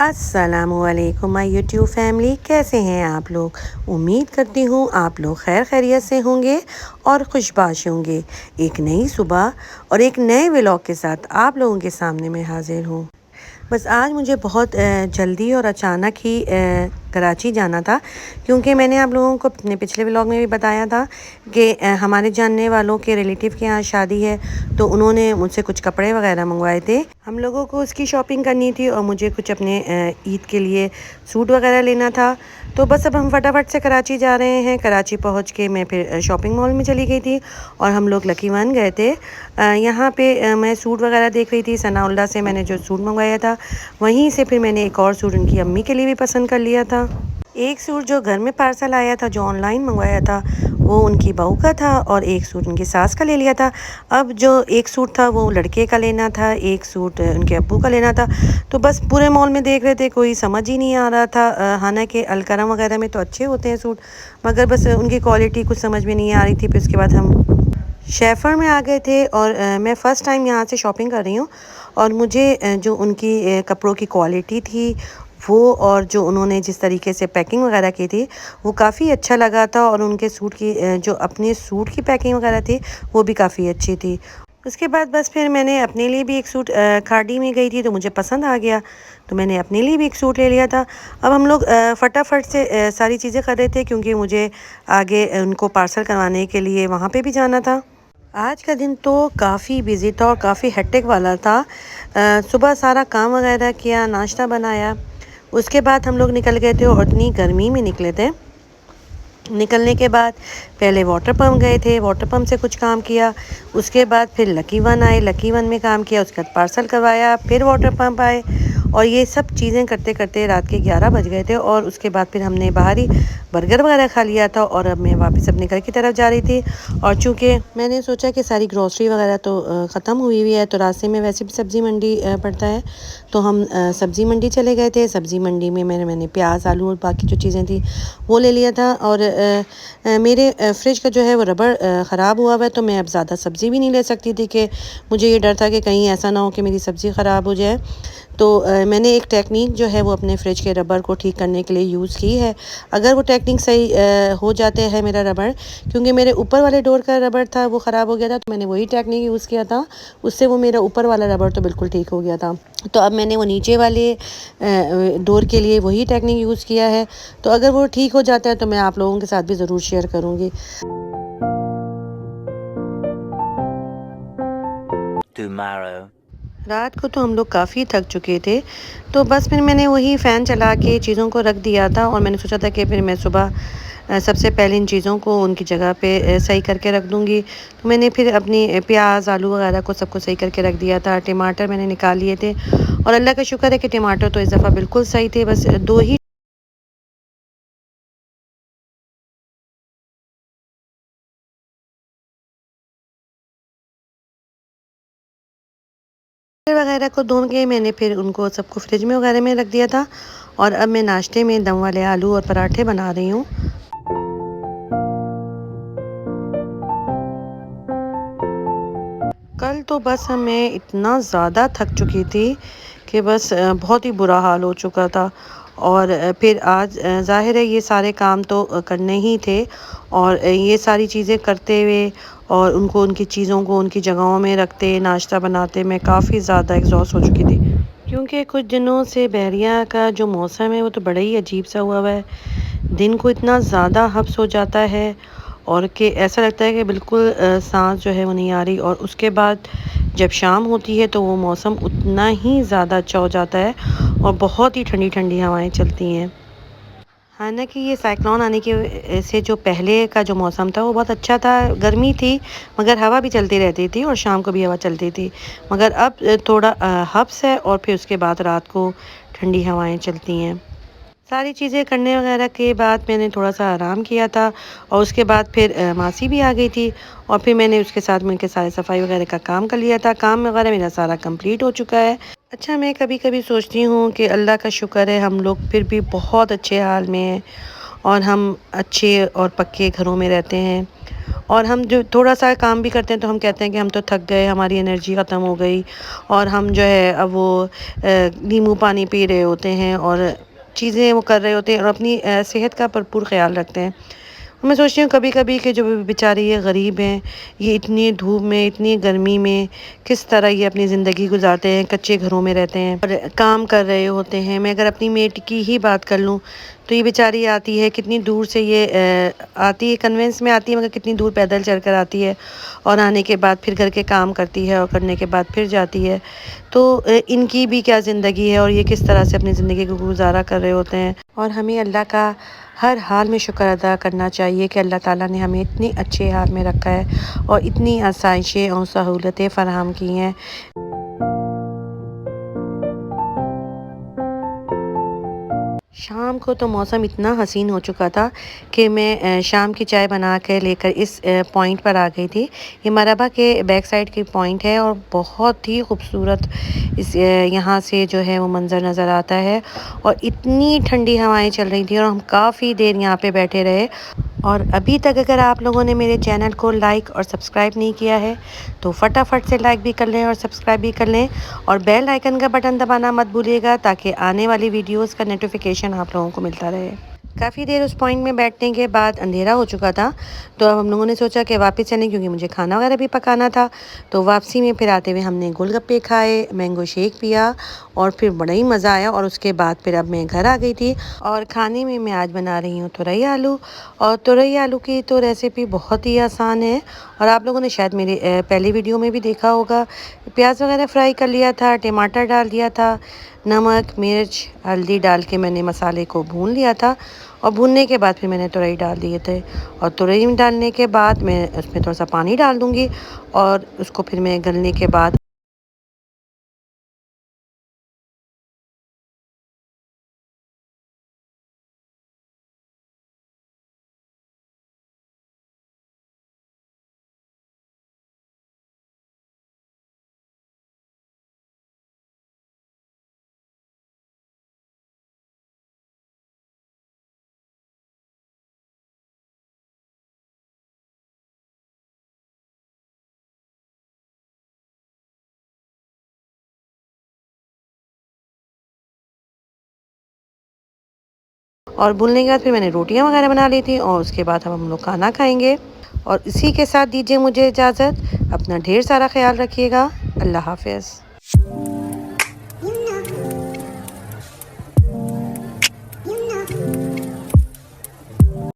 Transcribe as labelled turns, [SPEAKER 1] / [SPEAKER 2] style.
[SPEAKER 1] अस्सलामुअलैकुम my YouTube family, कैसे हैं आप लोग। उम्मीद करती हूँ आप लोग खैर खैरियत से होंगे और खुशबाश होंगे। एक नई सुबह और एक नए व्लॉग के साथ आप लोगों के सामने मैं हाजिर हूँ। बस आज मुझे बहुत जल्दी और अचानक ही कराची जाना था, क्योंकि मैंने आप लोगों को अपने पिछले व्लॉग में भी बताया था कि हमारे जानने वालों के रिलेटिव के यहाँ शादी है, तो उन्होंने मुझसे कुछ कपड़े वगैरह मंगवाए थे। हम लोगों को उसकी शॉपिंग करनी थी और मुझे कुछ अपने ईद के लिए सूट वगैरह लेना था। तो बस अब हम फटाफट से कराची जा रहे हैं। कराची पहुंच के मैं फिर शॉपिंग मॉल में चली गई थी और हम लोग लकी वन गए थे। यहाँ पे मैं सूट वगैरह देख रही थी। सनाउल्लाह से मैंने जो सूट मंगवाया था, वहीं से फिर मैंने एक और सूट उनकी अम्मी के लिए भी पसंद कर लिया था। एक सूट जो घर में पार्सल आया था, जो ऑनलाइन मंगवाया था, वो उनकी बहू का था और एक सूट उनकी सास का ले लिया था। अब जो एक सूट था वो लड़के का लेना था, एक सूट उनके अब्बू का लेना था। तो बस पूरे मॉल में देख रहे थे, कोई समझ ही नहीं आ रहा था। हालांकि अलकरम वगैरह में तो अच्छे होते हैं सूट, मगर बस उनकी क्वालिटी कुछ समझ में नहीं आ रही थी। फिर उसके बाद हम शेफर में आ गए थे और मैं फ़र्स्ट टाइम यहाँ से शॉपिंग कर रही हूँ। और मुझे जो उनकी कपड़ों की क्वालिटी थी वो, और जो उन्होंने जिस तरीके से पैकिंग वगैरह की थी, वो काफ़ी अच्छा लगा था। और उनके सूट की जो अपने सूट की पैकिंग वगैरह थी, वो भी काफ़ी अच्छी थी। उसके बाद बस फिर मैंने अपने लिए भी एक सूट, खाड़ी में गई थी तो मुझे पसंद आ गया, तो मैंने अपने लिए भी एक सूट ले लिया था। अब हम लोग फटाफट से सारी चीज़ें कर रहे थे, क्योंकि मुझे आगे उनको पार्सल करवाने के लिए वहाँ पे भी जाना था। आज का दिन तो काफ़ी बिज़ी था और काफ़ी हेक्टिक वाला था। सुबह सारा काम वगैरह किया, नाश्ता बनाया, उसके बाद हम लोग निकल गए थे और इतनी गर्मी में निकले थे। निकलने के बाद पहले वाटर पम्प गए थे, वाटर पम्प से कुछ काम किया, उसके बाद फिर लकी वन आए, लकी वन में काम किया, उसके बाद पार्सल करवाया, फिर वाटर पम्प आए, और ये सब चीज़ें करते करते रात के 11 बज गए थे। और उसके बाद फिर हमने बाहर ही बर्गर वगैरह खा लिया था और अब मैं वापस अपने घर की तरफ जा रही थी। और चूँकि मैंने सोचा कि सारी ग्रॉसरी वगैरह तो ख़त्म हुई हुई है, तो रास्ते में वैसे भी सब्ज़ी मंडी पड़ता है, तो हम सब्ज़ी मंडी चले गए थे। सब्ज़ी मंडी में मैंने प्याज, आलू और बाकी जो चीज़ें थी वो ले लिया था। और मेरे फ्रिज का जो है वो रबड़ ख़राब हुआ हुआ है, तो मैं अब ज़्यादा सब्ज़ी भी नहीं ले सकती थी, कि मुझे ये डर था कि कहीं ऐसा ना हो कि मेरी सब्ज़ी ख़राब हो जाए। तो मैंने एक टेक्निक जो है वो अपने फ्रिज के रबड़ को ठीक करने के लिए यूज़ की है। अगर वो टेक्निक सही हो जाते हैं मेरा रबड़, क्योंकि मेरे ऊपर वाले डोर का रबड़ था वो ख़राब हो गया था, तो मैंने वही टेक्निक यूज़ किया था, उससे वो मेरा ऊपर वाला रबड़ तो बिल्कुल ठीक हो गया था। तो अब मैंने वो नीचे वाले डोर के लिए वही टेक्निक यूज़ किया है। तो अगर वो ठीक हो जाता है तो मैं आप लोगों के साथ भी ज़रूर शेयर करूँगी।
[SPEAKER 2] Tomorrow.
[SPEAKER 1] रात को तो हम लोग काफ़ी थक चुके थे, तो बस फिर मैंने वही फ़ैन चला के चीज़ों को रख दिया था। और मैंने सोचा था कि फिर मैं सुबह सबसे पहले इन चीज़ों को उनकी जगह पे सही करके रख दूँगी। तो मैंने फिर अपनी प्याज, आलू वगैरह को सबको सही करके रख दिया था। टमाटर मैंने निकाल लिए थे और अल्लाह का शुक्र है कि टमाटर तो इस दफ़ा बिल्कुल सही थे। बस 2 ही वगैरह को धो के मैंने फिर उनको सबको फ्रिज में वगैरह में रख दिया था। और अब मैं नाश्ते में दम वाले आलू और पराठे बना रही हूँ। कल तो बस मैं इतना ज़्यादा थक चुकी थी कि बस बहुत ही बुरा हाल हो चुका था। और फिर आज ज़ाहिर है ये सारे काम तो करने ही थे, और ये सारी चीज़ें करते हुए और उनको उनकी चीज़ों को उनकी जगहों में रखते, नाश्ता बनाते, मैं काफ़ी ज़्यादा एग्जॉस्ट हो चुकी थी। क्योंकि कुछ दिनों से बहरिया का जो मौसम है वो तो बड़ा ही अजीब सा हुआ हुआ है। दिन को इतना ज़्यादा हब्स हो जाता है और कि ऐसा लगता है कि बिल्कुल सांस जो है वो नहीं आ रही। और उसके बाद जब शाम होती है तो वो मौसम उतना ही ज़्यादा अच्छा हो जाता है और बहुत ही ठंडी ठंडी हवाएं चलती हैं। हालांकि ये साइक्लोन आने की से जो पहले का जो मौसम था वो बहुत अच्छा था, गर्मी थी मगर हवा भी चलती रहती थी और शाम को भी हवा चलती थी। मगर अब थोड़ा हब्स है और फिर उसके बाद रात को ठंडी हवाएं चलती हैं। सारी चीज़ें करने वगैरह के बाद मैंने थोड़ा सा आराम किया था और उसके बाद फिर मासी भी आ गई थी और फिर मैंने उसके साथ मिलकर सारे सफाई वगैरह का काम कर लिया था। काम वगैरह मेरा सारा कंप्लीट हो चुका है। अच्छा, मैं कभी कभी सोचती हूँ कि अल्लाह का शुक्र है हम लोग फिर भी बहुत अच्छे हाल में हैं और हम अच्छे और पक्के घरों में रहते हैं। और हम जो थोड़ा-सा काम भी करते हैं तो हम कहते हैं कि हम तो थक गए, हमारी एनर्जी ख़त्म हो गई, और हम जो है अब वो नींबू पानी पी रहे होते हैं और चीज़ें वो कर रहे होते हैं और अपनी सेहत का भरपूर ख़्याल रखते हैं। मैं सोचती हूँ कभी-कभी कि जो बेचारे ये गरीब हैं, ये इतनी धूप में, इतनी गर्मी में किस तरह ये अपनी ज़िंदगी गुज़ारते हैं, कच्चे घरों में रहते हैं और काम कर रहे होते हैं। मैं अगर अपनी मेट की ही बात कर लूँ, तो ये बेचारी आती है, कितनी दूर से ये आती है, कन्वेंस में आती है, मगर कितनी दूर पैदल चलकर आती है और आने के बाद फिर घर के काम करती है और करने के बाद फिर जाती है। तो इनकी भी क्या ज़िंदगी है और ये किस तरह से अपनी ज़िंदगी को गुज़ारा कर रहे होते हैं। और हमें अल्लाह का हर हाल में शुक्र अदा करना चाहिए कि अल्लाह ताला ने हमें इतनी अच्छे हाल में रखा है और इतनी आसाइशें और सहूलतें फ़राहम की हैं। शाम को तो मौसम इतना हसीन हो चुका था कि मैं शाम की चाय बना के लेकर इस पॉइंट पर आ गई थी। ये मरबा के बैक साइड की पॉइंट है और बहुत ही खूबसूरत इस यहाँ से जो है वो मंज़र नज़र आता है और इतनी ठंडी हवाएं चल रही थी और हम काफ़ी देर यहाँ पे बैठे रहे। और अभी तक अगर आप लोगों ने मेरे चैनल को लाइक और सब्सक्राइब नहीं किया है तो फटाफट से लाइक भी कर लें और सब्सक्राइब भी कर लें और बेल आइकन का बटन दबाना मत भूलिएगा ताकि आने वाली वीडियोस का नोटिफिकेशन आप लोगों को मिलता रहे। काफ़ी देर उस पॉइंट में बैठने के बाद अंधेरा हो चुका था, तो अब हम लोगों ने सोचा कि वापस चलें क्योंकि मुझे खाना वगैरह भी पकाना था। तो वापसी में फिर आते हुए हमने गोलगप्पे खाए, मैंगो शेक पिया और फिर बड़ा ही मज़ा आया। और उसके बाद फिर अब मैं घर आ गई थी और खाने में मैं आज बना रही हूँ तुरई आलू। और तुरई आलू की तो रेसिपी बहुत ही आसान है और आप लोगों ने शायद मेरी पहली वीडियो में भी देखा होगा। प्याज वगैरह फ्राई कर लिया था, टमाटर डाल दिया था, नमक, मिर्च, हल्दी डाल के मैंने मसाले को भून लिया था और भूनने के बाद फिर मैंने तुरई डाल दिए थे। और तुरई डालने के बाद मैं उसमें थोड़ा सा पानी डाल दूँगी और उसको फिर मैं गलने के बाद और भूनने के बाद फिर मैंने रोटियां वगैरह बना ली थी और उसके बाद हम लोग खाना खाएंगे। और इसी के साथ दीजिए मुझे इजाज़त। अपना ढेर सारा ख्याल रखिएगा। अल्लाह हाफ़िज़।